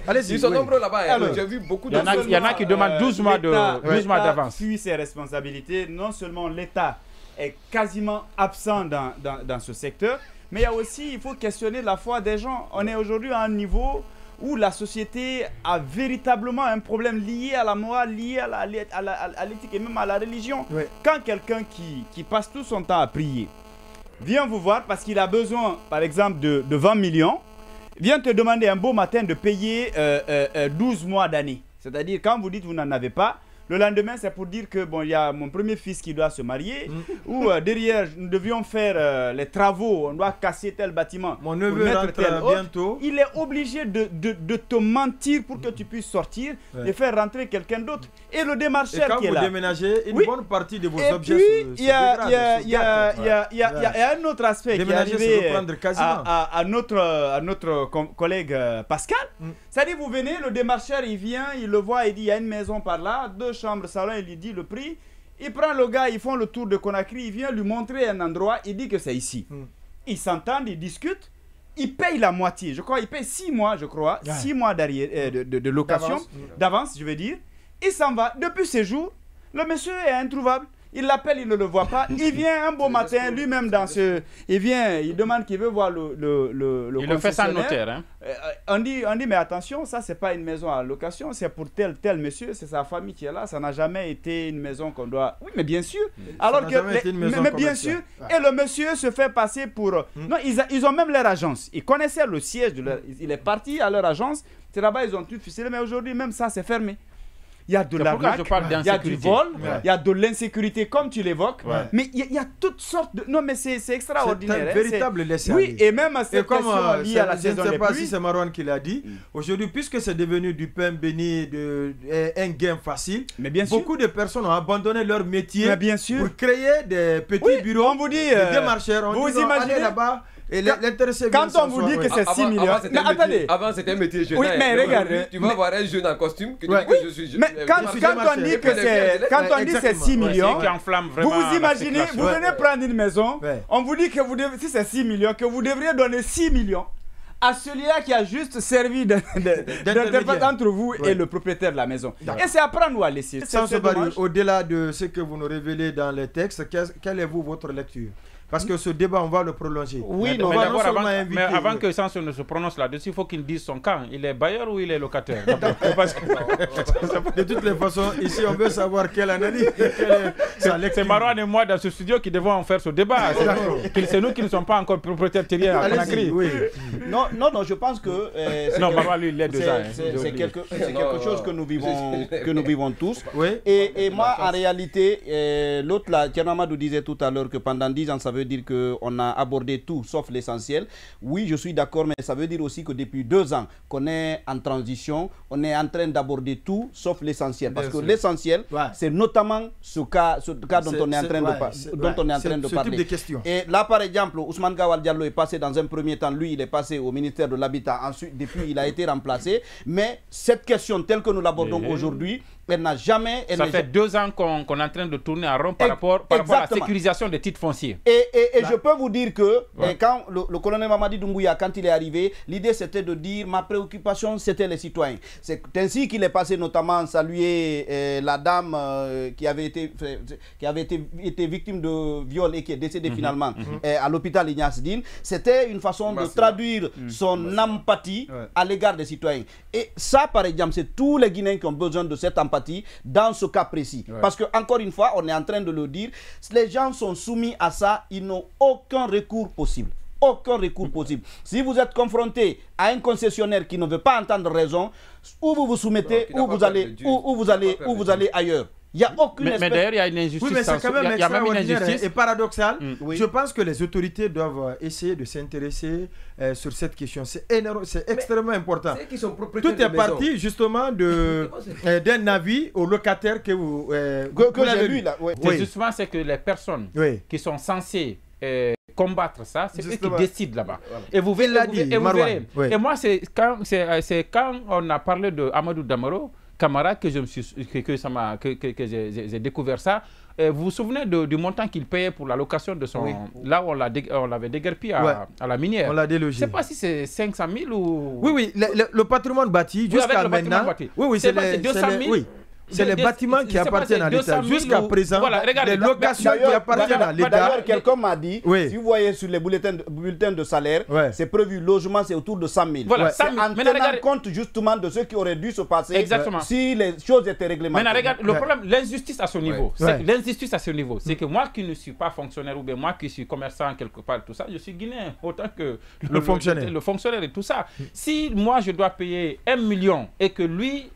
Allez-y. Ils sont nombreux là-bas. J'ai vu beaucoup de... Il y en a qui demandent 12 mois d'avance. Fuit ses responsabilités. Non seulement l'État est quasiment absent dans ce secteur, mais il y a aussi, il faut questionner la foi des gens. On est aujourd'hui à un niveau où la société a véritablement un problème lié à la morale, lié à l'éthique et même à la religion. Oui. Quand quelqu'un qui passe tout son temps à prier vient vous voir parce qu'il a besoin, par exemple, de 20 millions, vient te demander un beau matin de payer 12 mois d'année. C'est-à-dire, quand vous dites que vous n'en avez pas, le lendemain, c'est pour dire que bon, il y a mon premier fils qui doit se marier, ou derrière, nous devions faire les travaux, on doit casser tel bâtiment. Mon neveu rentre bientôt. Il est obligé de te mentir pour que tu puisses sortir et faire rentrer quelqu'un d'autre. Et le démarcheur qui est là. Quand vous déménagez, une bonne partie de vos objets il y a un autre aspect qui est arrivé à notre collègue Pascal. C'est-à-dire, vous venez, le démarcheur, il vient, il le voit, il dit, il y a une maison par là, 2 chambres, salon, il lui dit le prix. Il prend le gars, ils font le tour de Conakry, il vient lui montrer un endroit, il dit que c'est ici. Ils s'entendent, ils discutent, ils payent la moitié. Je crois, ils payent 6 mois, je crois, 6 mois de location, d'avance, je veux dire. Il s'en va. Depuis ces jours, le monsieur est introuvable. Il l'appelle, il ne le voit pas. Il vient un beau matin, lui-même dans ce... Il vient, il demande qu'il veut voir le il le fait sans notaire. Hein. On dit, mais attention, ça, c'est pas une maison à location, c'est pour tel monsieur, c'est sa famille qui est là. Ça n'a jamais été une maison qu'on doit... Oui, mais bien sûr. Alors que... Mais bien sûr. Et le monsieur se fait passer pour... Non, ils ont même leur agence. Ils connaissaient le siège de leur... Il est parti à leur agence. C'est là-bas, ils ont tout ficelé. Mais aujourd'hui, même ça, c'est fermé. Il y a de l'arnaque, il y a du vol, il y a de l'insécurité comme tu l'évoques, mais il y a toutes sortes de... Non mais c'est extraordinaire. C'est un véritable laisser-aller. Oui, et même à cette question liée à la saison des pluies. Je ne sais pas si c'est Marouane qui l'a dit. Aujourd'hui, puisque c'est devenu du pain béni, un gain facile, mais bien sûr, beaucoup de personnes ont abandonné leur métier pour créer des petits bureaux, on vous dit, des démarcheurs. Vous imaginez là-bas. Quand on vous dit que c'est 6 millions, mais attendez. Avant c'était un métier jeune. Oui, mais regardez. Tu vas voir un jeune en costume que tu dis que je suis jeune. Mais quand on dit que c'est 6 millions, vous vous imaginez, vous venez prendre une maison, on vous dit que si c'est 6 millions, que vous devriez donner 6 millions à celui-là qui a juste servi d'interprète entre vous et le propriétaire de la maison. Et c'est à prendre ou à laisser. Au-delà de ce que vous nous révélez dans les textes, quelle est votre lecture? Parce que ce débat, on va le prolonger. Oui, mais avant que Sanso ne se prononce là-dessus, il faut qu'il dise son camp. Il est bailleur ou il est locataire? De toutes les façons, ici, on veut savoir quelle analyse. C'est Marouane et moi dans ce studio qui devons en faire ce débat. C'est nous qui ne sommes pas encore propriétaires terriens à Conakry. Non, je pense que... non, Marouane, lui, il est déjà. C'est quelque chose que nous vivons tous. Et moi, en réalité, l'autre là, Thierno Amadou disait tout à l'heure que pendant 10 ans, ça veut dire qu'on a abordé tout sauf l'essentiel. Oui, je suis d'accord, mais ça veut dire aussi que depuis 2 ans qu'on est en transition, on est en train d'aborder tout sauf l'essentiel. Parce que l'essentiel, c'est notamment ce cas dont on est en train de parler. Type de questions. Et là, par exemple, Ousmane Gawal Diallo est passé dans un premier temps, lui, il est passé au ministère de l'Habitat. Ensuite, depuis, il a été remplacé. Mais cette question telle que nous l'abordons aujourd'hui, elle n'a jamais... Ça fait 2 ans qu'on est en train de tourner en rond par rapport à la sécurisation des titres fonciers. Et je peux vous dire que quand le colonel Mamadi Doumbouya, quand il est arrivé, l'idée c'était de dire ma préoccupation c'était les citoyens. C'est ainsi qu'il est passé notamment à saluer la dame qui avait été victime de viol et qui est décédée finalement à l'hôpital Ignace Dine. C'était une façon de traduire son empathie à l'égard des citoyens. Et ça, par exemple, c'est tous les Guinéens qui ont besoin de cette empathie dans ce cas précis. Parce que, encore une fois, on est en train de le dire, les gens sont soumis à ça, ils n'ont aucun recours possible. Aucun recours possible. Si vous êtes confronté à un concessionnaire qui ne veut pas entendre raison, ou vous vous soumettez, ou vous allez ailleurs. Il n'y a aucune mais d'ailleurs, il y a une injustice. Oui, mais c'est quand même extraordinaire et paradoxal. Je pense que les autorités doivent essayer de s'intéresser sur cette question. C'est extrêmement important. Tout est parti justement d'un avis au locataire que j'ai lu là. C'est justement c'est que les personnes qui sont censées combattre ça, c'est eux qui décident là-bas. Et vous verrez. Et moi, c'est quand on a parlé de Amadou Damaro Camara que j'ai découvert ça. vous vous souvenez du montant qu'il payait pour la location de son... Là où on l'avait déguerpi à la minière. On l'a délogé. Je ne sais pas si c'est 500 000 ou... Oui, le patrimoine bâti jusqu'à maintenant... Oui, c'est 200 000. C'est les bâtiments qui appartiennent à l'État. Jusqu'à présent, les locations qui appartiennent à l'État. D'ailleurs, quelqu'un m'a dit, si vous voyez sur les bulletins de salaire, c'est prévu, logement, c'est autour de 100 000. Voilà, c'est en tenant compte justement de ce qui aurait dû se passer si les choses étaient réglementées. Maintenant, regarde, le problème, l'injustice à ce niveau. L'injustice à ce niveau, c'est que moi qui ne suis pas fonctionnaire ou bien moi qui suis commerçant quelque part, tout ça, je suis guinéen autant que le fonctionnaire et tout ça. Si moi je dois payer 1 million et que lui,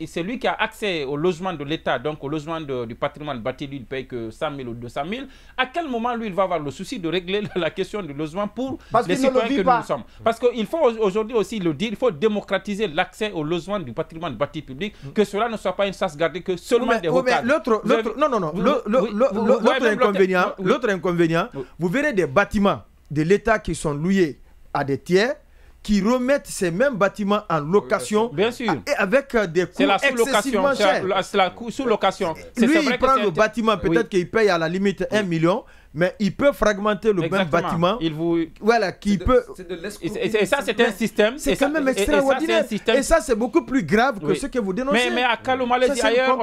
c'est lui qui a accès au logement de l'État, donc au logement du patrimoine bâti, lui, il ne paye que 100 000 ou 200 000, à quel moment, lui, il va avoir le souci de régler la question du logement pour les citoyens que nous sommes? Parce qu'il faut aujourd'hui aussi le dire, il faut démocratiser l'accès au logement du patrimoine bâti public, que cela ne soit pas une chasse gardée que seulement des locaux. L'autre inconvénient, vous verrez des bâtiments de l'État qui sont loués à des tiers, qui remettent ces mêmes bâtiments en location, bien sûr, et avec des coûts excessivement chers. C'est la sous-location. Lui, il prend le bâtiment, peut-être qu'il paye à la limite 1 million, mais il peut fragmenter le même bâtiment. Voilà, qui peut... Et ça, c'est un système. C'est quand même extraordinaire. Et ça, c'est beaucoup plus grave que ce que vous dénoncez. Mais à Kalou-Malaisie, ailleurs,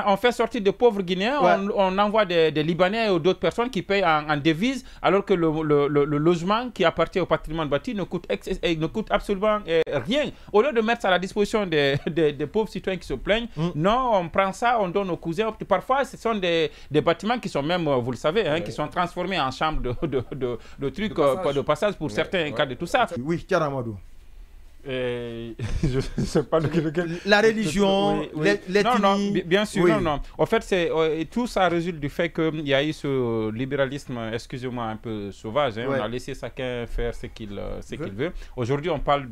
on fait sortir de pauvres Guinéens, on envoie des Libanais ou d'autres personnes qui payent en devises, alors que le logement qui appartient au patrimoine bâti ne coûte absolument rien. Au lieu de mettre ça à la disposition des pauvres citoyens qui se plaignent, non, on prend ça, on donne aux cousins. Parfois, ce sont des bâtiments qui sont même... Vous le savez, qui sont transformés en chambre de trucs de passage pour certains cas de tout ça. Oui, Karamadou. Je ne sais pas la religion, l'ethnie. Non, bien sûr, non. En fait, tout ça résulte du fait qu'il y a eu ce libéralisme, excusez-moi, un peu sauvage. On a laissé chacun faire ce qu'il veut. Aujourd'hui, on parle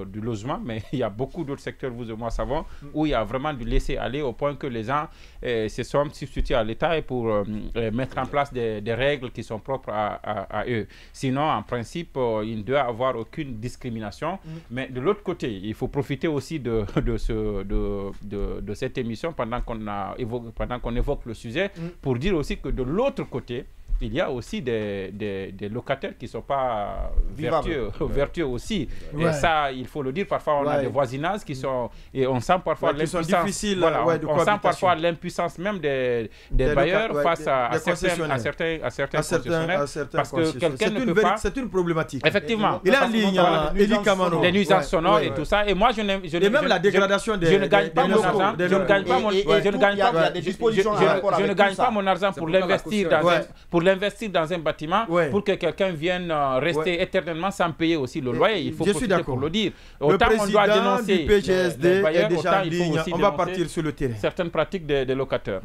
du logement, mais il y a beaucoup d'autres secteurs, vous et moi savons, où il y a vraiment du laisser-aller au point que les gens se sont substitués à l'État pour mettre en place des règles qui sont propres à eux. Sinon, en principe, il ne doit y avoir aucune discrimination. Mais de l'autre côté, il faut profiter aussi de cette émission pendant qu'on évoque le sujet pour dire aussi que de l'autre côté, il y a aussi des locataires qui ne sont pas vertueux aussi. Et ça, il faut le dire, parfois on a des voisinages qui sont... Et on sent parfois l'impuissance... on sent parfois l'impuissance même des bailleurs face à certains concessionnaires. Parce que quelqu'un ne peut pas... C'est une problématique. Effectivement. Il est en ligne, Eli Kamano. Les nuisances sonores et tout ça. Et moi, je n'aime... Et même la dégradation des... Je ne gagne pas mon argent. Je ne gagne pas mon argent pour l'investir dans un bâtiment pour que quelqu'un vienne rester éternellement sans payer aussi le loyer. Il faut profiter pour le dire. Autant on doit dénoncer le PGSD est déjà en ligne. On va partir sur le terrain. Certaines pratiques des locataires.